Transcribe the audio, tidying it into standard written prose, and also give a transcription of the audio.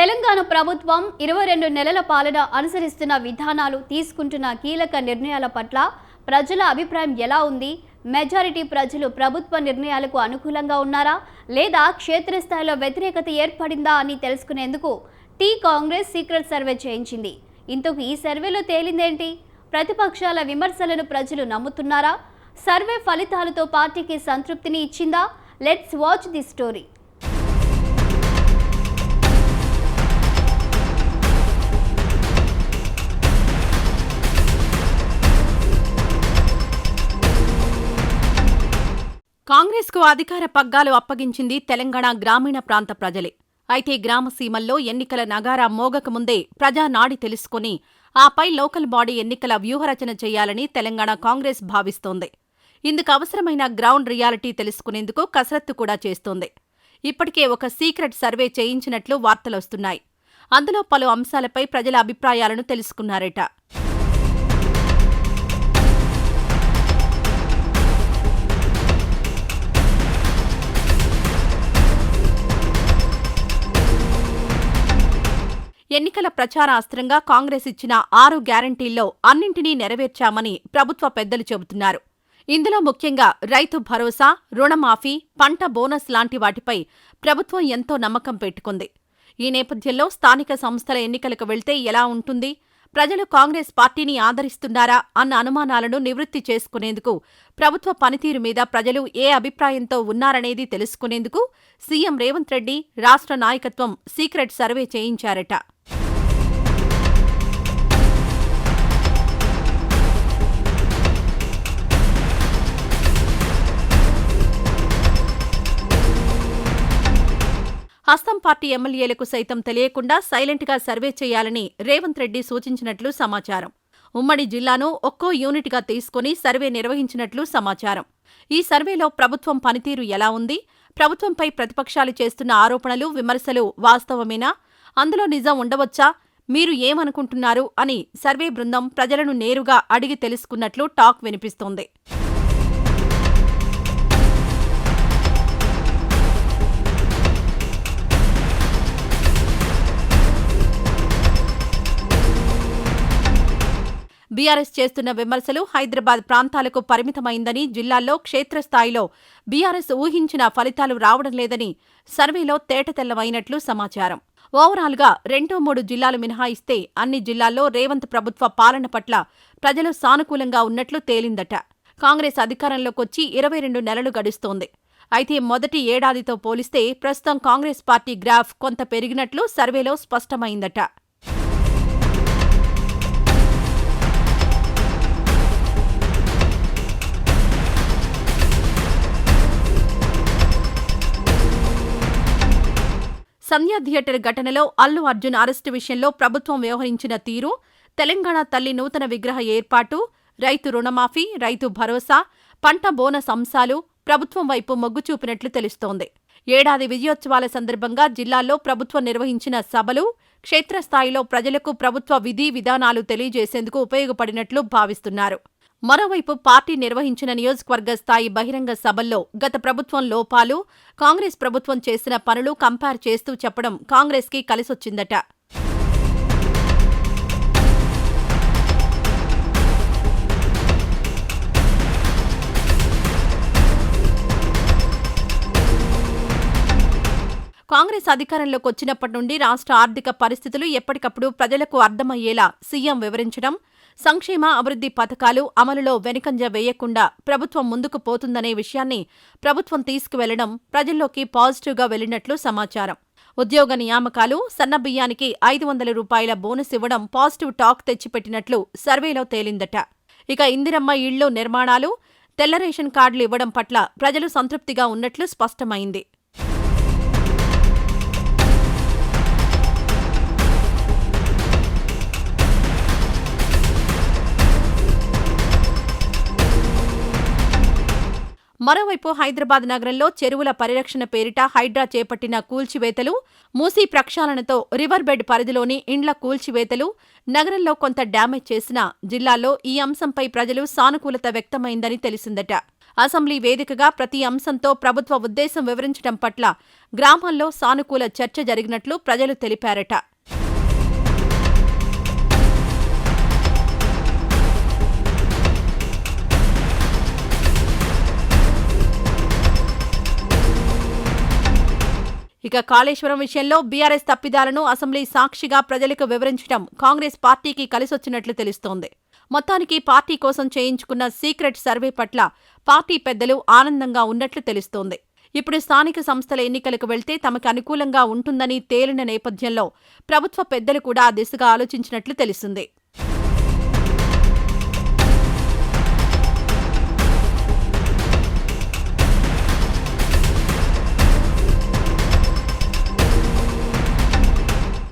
తెలంగాణ ప్రభుత్వం 22 నెలల పాలన అనుసరిస్తున్న విధానాలు తీసుకుంటున్న కీలక నిర్ణయాల పట్ల ప్రజల అభిప్రాయం ఎలా ఉంది? మెజారిటీ ప్రజలు ప్రభుత్వ నిర్ణయాలకు అనుకూలంగా ఉన్నారా లేదా క్షేత్రస్థాయిలో వ్యతిరేకత ఏర్పడిందా అని తెలుసుకునేందుకు కాంగ్రెస్ సీక్రెట్ సర్వే చేయించింది. ఇంతకు ఈ సర్వేలో తేలిందేంటి? ప్రతిపక్షాల విమర్శలను ప్రజలు నమ్ముతున్నారా? సర్వే ఫలితాలతో పార్టీకి సంతృప్తిని ఇచ్చిందా? Let's watch the story. కాంగ్రెస్కు అధికార పగ్గాలు అప్పగించింది తెలంగాణ గ్రామీణ ప్రాంత ప్రజలే. అయితే గ్రామసీమల్లో ఎన్నికల నగారా మోగకముందే ప్రజానాడి తెలుసుకుని ఆపై లోకల్ బాడీ ఎన్నికల వ్యూహరచన చేయాలని తెలంగాణ కాంగ్రెస్ భావిస్తోంది. ఇందుకు అవసరమైన గ్రౌండ్ రియాలిటీ తెలుసుకునేందుకు కసరత్తు కూడా చేస్తోంది. ఇప్పటికే ఒక సీక్రెట్ సర్వే చేయించినట్లు వార్తలొస్తున్నాయి. అందులో పలు అంశాలపై ప్రజల అభిప్రాయాలను తెలుసుకున్నారట. ఎన్నికల ప్రచార అస్త్రంగా కాంగ్రెస్ ఇచ్చిన 6 గ్యారంటీల్లో అన్నింటినీ నెరవేర్చామని ప్రభుత్వ పెద్దలు చెబుతున్నారు. ఇందులో ముఖ్యంగా రైతు భరోసా, రుణమాఫీ, పంట బోనస్ లాంటి వాటిపై ప్రభుత్వం ఎంతో నమ్మకం పెట్టుకుంది. ఈ నేపథ్యంలో స్థానిక సంస్థల ఎన్నికలకు వెళ్తే ఎలా ఉంటుంది? ప్రజలు కాంగ్రెస్ పార్టీని ఆదరిస్తున్నారా అన్న అనుమానాలను నివృత్తి చేసుకునేందుకు, ప్రభుత్వ పనితీరు మీద ప్రజలు ఏ అభిప్రాయంతో ఉన్నారనేది తెలుసుకునేందుకు సీఎం రేవంత్ రెడ్డి, రాష్ట్ర నాయకత్వం సీక్రెట్ సర్వే చేయించారట. హస్తం పార్టీ ఎమ్మెల్యేలకు సైతం తెలియకుండా సైలెంట్గా సర్వే చేయాలని రేవంత్ రెడ్డి సూచించినట్లు సమాచారం. ఉమ్మడి జిల్లాను ఒక్కో యూనిట్గా తీసుకుని సర్వే నిర్వహించినట్లు సమాచారం. ఈ సర్వేలో ప్రభుత్వం పనితీరు ఎలా ఉంది? ప్రభుత్వంపై ప్రతిపక్షాలు చేస్తున్న ఆరోపణలు, విమర్శలు వాస్తవమేనా? అందులో నిజం ఉండవచ్చా? మీరు ఏమనుకుంటున్నారు అని సర్వే బృందం ప్రజలను నేరుగా అడిగి తెలుసుకున్నట్లు టాక్ వినిపిస్తోంది. బీఆర్ఎస్ చేస్తున్న విమర్శలు హైదరాబాద్ ప్రాంతాలకు పరిమితమైందని, జిల్లాల్లో క్షేత్రస్థాయిలో బీఆర్ఎస్ ఊహించిన ఫలితాలు రావడం లేదని సర్వేలో తేటతెల్లమైనట్లు సమాచారం. ఓవరాల్గా 2-3 జిల్లాలు మినహాయిస్తే అన్ని జిల్లాల్లో రేవంత్ ప్రభుత్వ పాలన పట్ల ప్రజలు సానుకూలంగా ఉన్నట్లు తేలిందట. కాంగ్రెస్ అధికారంలోకొచ్చి 22 నెలలు గడుస్తోంది. అయితే మొదటి ఏడాదితో పోలిస్తే ప్రస్తుతం కాంగ్రెస్ పార్టీ గ్రాఫ్ కొంత పెరిగినట్లు సర్వేలో స్పష్టమైందట. సంధ్యా థియేటర్ ఘటనలో అల్లు అర్జున్ అరెస్టు విషయంలో ప్రభుత్వం వ్యవహరించిన తీరు, తెలంగాణ తల్లి నూతన విగ్రహ ఏర్పాటు, రైతు రుణమాఫీ, రైతు భరోసా, పంట బోనస్ అంశాలు ప్రభుత్వం వైపు మొగ్గు చూపినట్లు తెలుస్తోంది. ఏడాది విజయోత్సవాల సందర్భంగా జిల్లాల్లో ప్రభుత్వం నిర్వహించిన సభలు క్షేత్రస్థాయిలో ప్రజలకు ప్రభుత్వ విధి విధానాలు తెలియజేసేందుకు ఉపయోగపడినట్లు భావిస్తున్నారు. మరోవైపు పార్టీ నిర్వహించిన నియోజకవర్గ స్థాయి బహిరంగ సభల్లో గత ప్రభుత్వం లోపాలు, కాంగ్రెస్ ప్రభుత్వం చేసిన పనులు కంపేర్ చేస్తూ చెప్పడం కాంగ్రెస్కి కలిసొచ్చిందట. కాంగ్రెస్ అధికారంలోకి వచ్చినప్పటి నుండి రాష్ట్ర ఆర్థిక పరిస్థితులు ఎప్పటికప్పుడు ప్రజలకు అర్థమయ్యేలా సీఎం వివరించడం, సంక్షేమ అభివృద్ధి పథకాలు అమలులో వెనుకంజ వేయకుండా ప్రభుత్వం ముందుకు పోతుందనే విషయాన్ని ప్రభుత్వం తీసుకువెళ్లడం ప్రజల్లోకి పాజిటివ్గా వెళ్లినట్లు సమాచారం. ఉద్యోగ నియామకాలు, సన్నబియ్యానికి 500 రూపాయల బోనస్ ఇవ్వడం పాజిటివ్ టాక్ తెచ్చిపెట్టినట్లు సర్వేలో తేలిందట. ఇక ఇందిరమ్మ ఇళ్లు నిర్మాణాలు, తెల్ల రేషన్ కార్డులు ఇవ్వడం పట్ల ప్రజలు సంతృప్తిగా ఉన్నట్లు స్పష్టమైంది. మరోవైపు హైదరాబాద్ నగరంలో చెరువుల పరిరక్షణ పేరిట హైడ్రా చేపట్టిన కూల్చివేతలు, మూసీ ప్రక్షాళనతో రివర్ బెడ్ పరిధిలోని ఇండ్ల కూల్చివేతలు నగరంలో కొంత డ్యామేజ్ చేసినా జిల్లాలో ఈ అంశంపై ప్రజలు సానుకూలత వ్యక్తమైందని తెలిసిందట. అసెంబ్లీ వేదికగా ప్రతి అంశంతో ప్రభుత్వ ఉద్దేశం వివరించడం పట్ల గ్రామాల్లో సానుకూల చర్చ జరిగినట్లు ప్రజలు తెలిపారట. ఇక కాళేశ్వరం విషయంలో బీఆర్ఎస్ తప్పిదాలను అసెంబ్లీ సాక్షిగా ప్రజలకు వివరించడం కాంగ్రెస్ పార్టీకి కలిసొచ్చినట్లు తెలుస్తోంది. మొత్తానికి పార్టీ కోసం చేయించుకున్న సీక్రెట్ సర్వే పట్ల పార్టీ పెద్దలు ఆనందంగా ఉన్నట్లు తెలుస్తోంది. ఇప్పుడు స్థానిక సంస్థల ఎన్నికలకు వెళ్తే తమకు అనుకూలంగా ఉంటుందని తేలిన నేపథ్యంలో ప్రభుత్వ పెద్దలు కూడా ఆ దిశగా ఆలోచించినట్లు తెలిసింది.